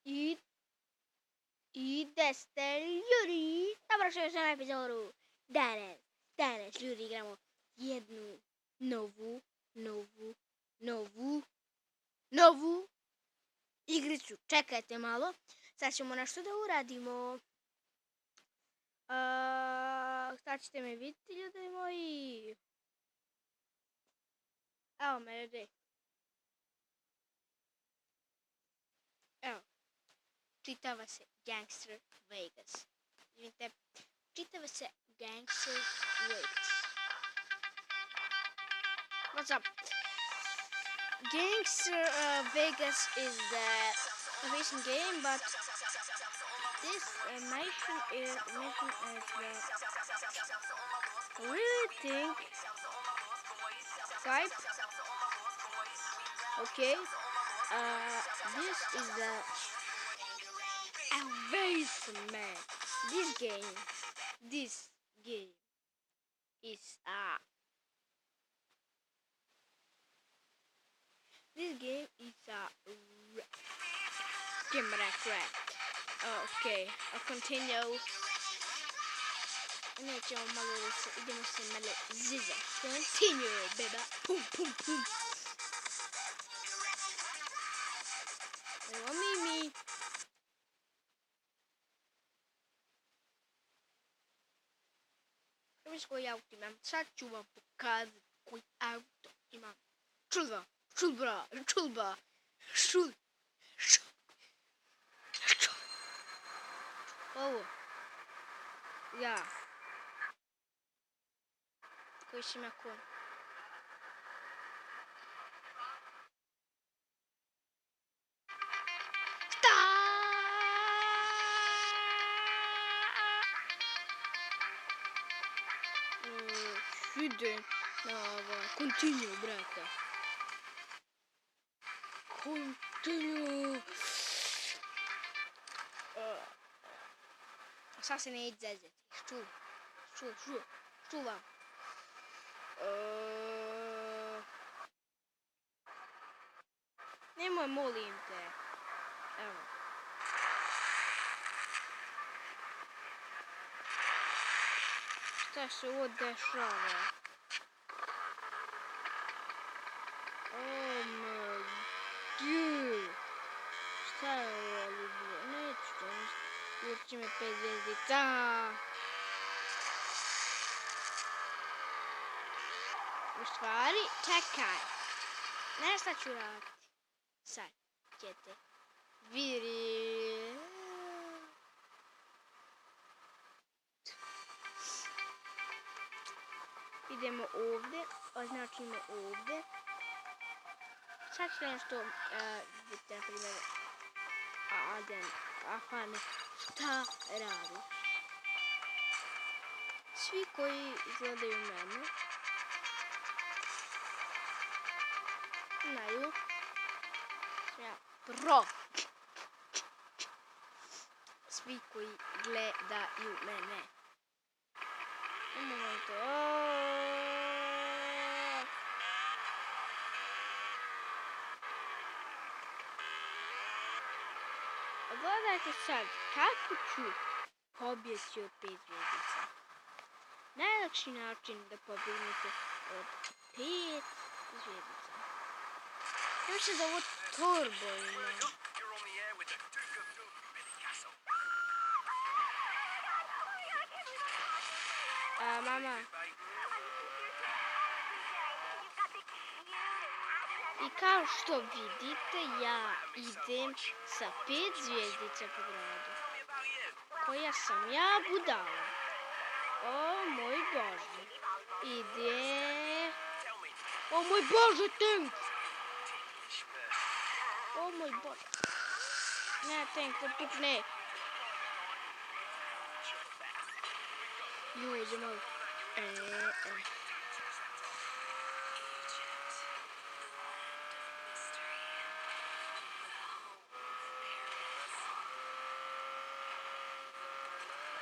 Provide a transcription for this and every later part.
І де Люрі. Добре, що я епізоду. Danas Люрі igramo jednu novu igricu. Čekajte malo. Sad ćemo nešto da uradimo. Sad ćete me vidjeti, ljudi moji. Evo me, ljudi. Evo. Čitava se Gangster Vegas. Vidite, čitava se Gangster Vegas. What's up? Gangster Vegas is the racing game, but this mission is the I really think Skype. Okay. This is the amazing man. This game is This game is a camera crack. Okay, I'll continue. Nećemo malo da se, idemo se malo ziza. Continue, beba. Pum, pum, pum. Evo Mimi. Viš koji auto imam? Sad ću vam pokazati koji auto imam. Čulba. Ovo. Ja. Koji si ima kon? Idem na continue, brate. Continue. Sad se ne izazeti. Čuvam. Nemoj, molim te. Evo. Šta se ovo dešava? Oh my god. Šta je ovo ljubilo? Neću to ništa. Uči me 5 zvjezdica. U stvari, čekaj. Ne, šta ću raditi? Sad ćete vidjeti. Idemo ovdje, označimo ovdje. Sad ćete nešto vidjeti, na primjer, Afane, šta radiš? Svi koji gledaju mene znaju ja pro. Svi koji gledaju mene. Gledajte sad, kako ću pobjeći od 5 zvjezdica. Najlakši način da pobjegnete od 5 zvjezdica. Još se zove Turbo ima. Mama. I kao što vidite, ja idem sa 5 zvjezdica po gradu. Koja sam ja budala. O moj Bože. Ide. O moj Bože, tank. O moj Bože. Ne, tank, da pukne. Joj, idemo.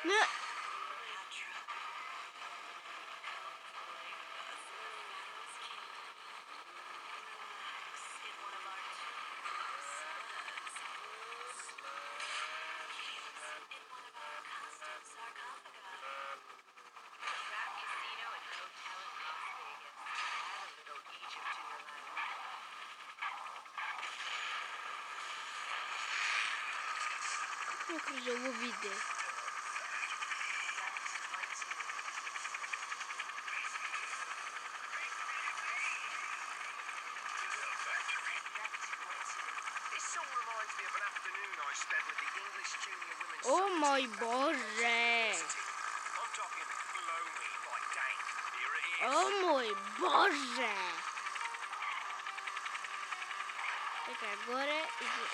Ne. Come cruzou o vídeo? O mój Boże! O mój Boże! Czekaj, agora idzie.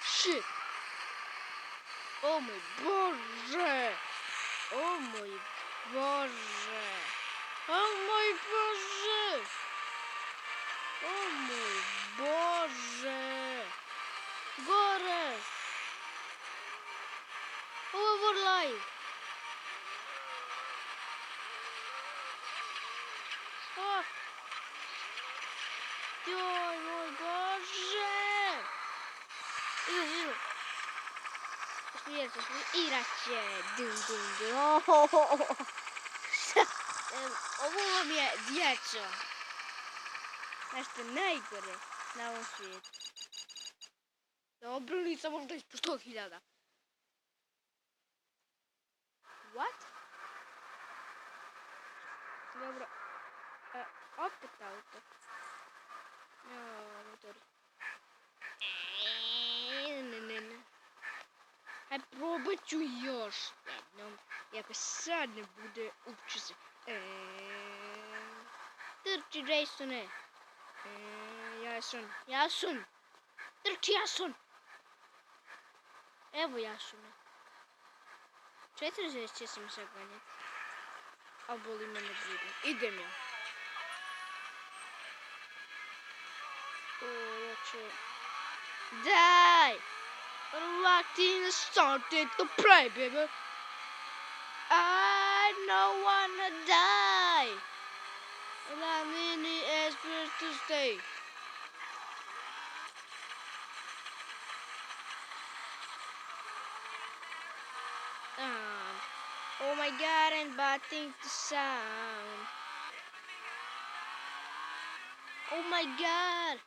Shit! O mój Boże! O mój Boże! O mój Boże! O mój Boże! Gore! Overlife! O! Oj mój Boże! Ilu. I racie! Dum dum dum! Ovo vam je djeco. Nešto najgore na ovom svijetu. Dobro, nisam možda ispod 100.000. What? Dobro. Opet auto. Motor. Ne. Hajde, probat ću još jednom. Iako sad ne bude, uopće se. Trči, Jasone. Jason. Trči, Jason. Evo Jasone. 4 žešće sam zaganjati. A boli me ne briga. Idem ja. Ja ću... Daj! Relaxing started to pray, baby. I don't wanna die. And I'm in the expert to stay. Oh my god, and batting the sound. Oh my god.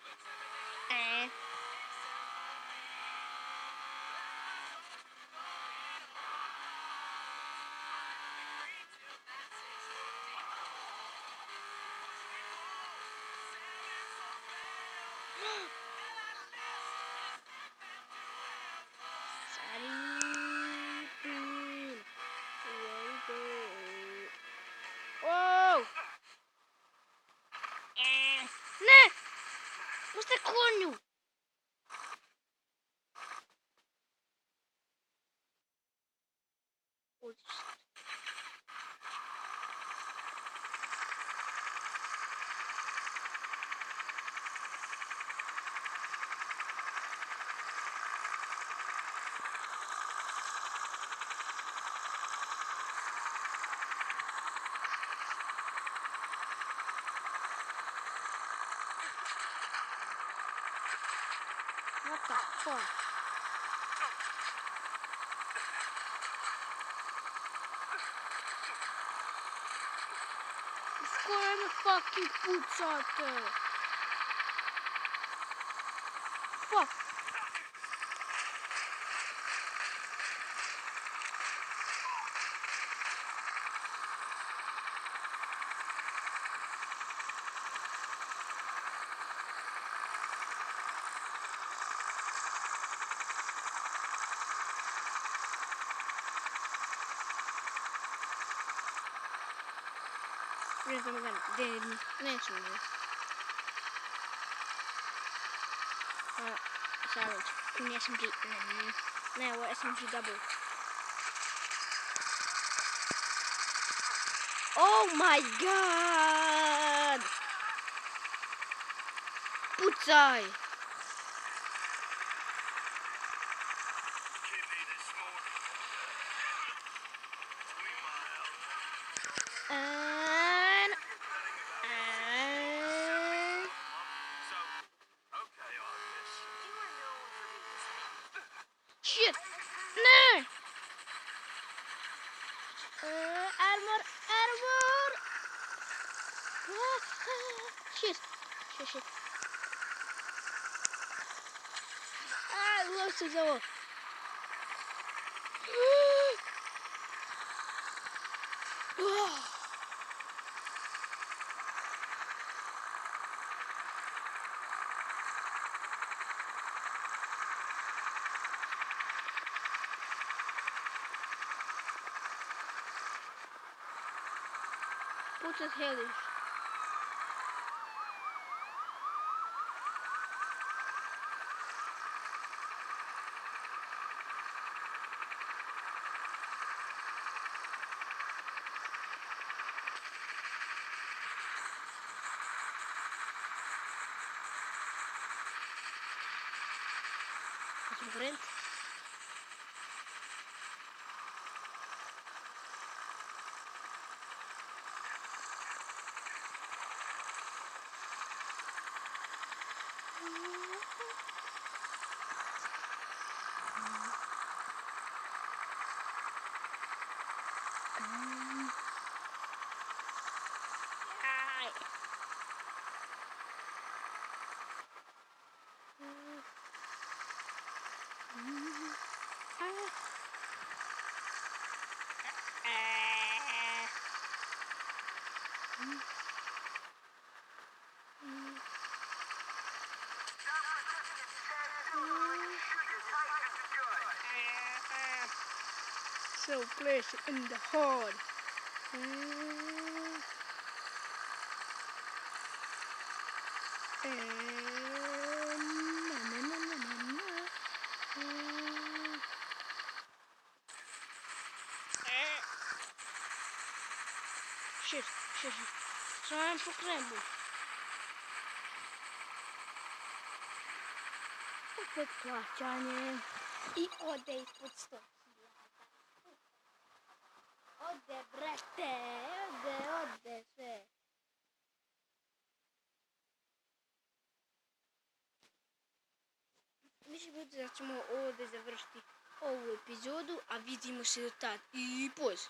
Ne! Pusti konju! What the fuck? Skoro me fucking pucate. Fuck. Nećemo. Savage. Ini SMG. Ne, ovo je SMG double. Oh my god! Pucaj! Shit! No! Armor! Shit. Shit. Ловцы зовут. Put it hellish. Frente. So place it in the hole. Shit. Trzymałem po kręgu. Podkłacianie i odejdź pod stół. Odebrać te, odebrać. Mislim da ćemo ovdje završiti ovu epizodu, a vidimo se do tad. I poz.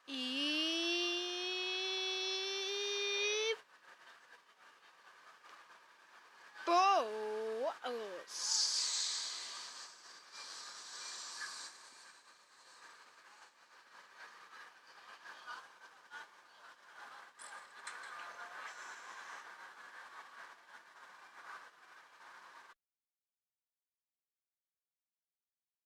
I...